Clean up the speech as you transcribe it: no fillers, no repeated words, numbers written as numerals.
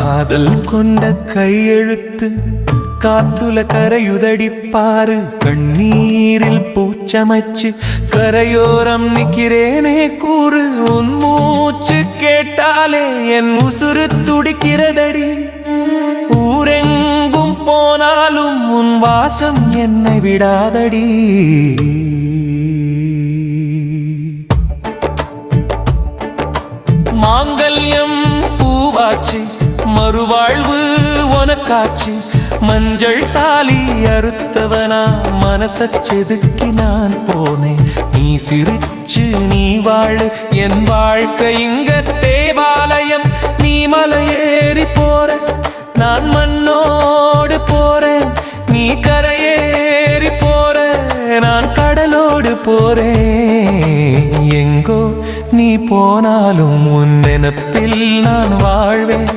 காதல் கொண்ட கையெழுத்து காத்துல கரையுதடிப்பாரு. கண்ணீரில் பூச்சமைச்சு கரையோரம் நிக்கிறேனே கூறு. உன் மூச்சு கேட்டாலே என் உசுறு துடிக்கிறதடி. ஊரெங்கும் போனாலும் உன் வாசம் என்னை விடாதடி. மாங்கல்யம் பூவாச்சு மறுவாழ்வு உனக்காச்சு. மஞ்சள் தாலி அறுத்தவனா மனச செதுக்கி நான் போனேன். நீ சிரிச்சு நீ வாழு என் வாழ்க்கை இங்க தேவாலயம். நீ மலையேறி போற நான் மண்ணோடு போறேன். நீ கரையேறி போற நான் கடலோடு போறேன். எங்கோ நீ போனாலும் உன் நினைப்பில் நான் வாழ்வேன்.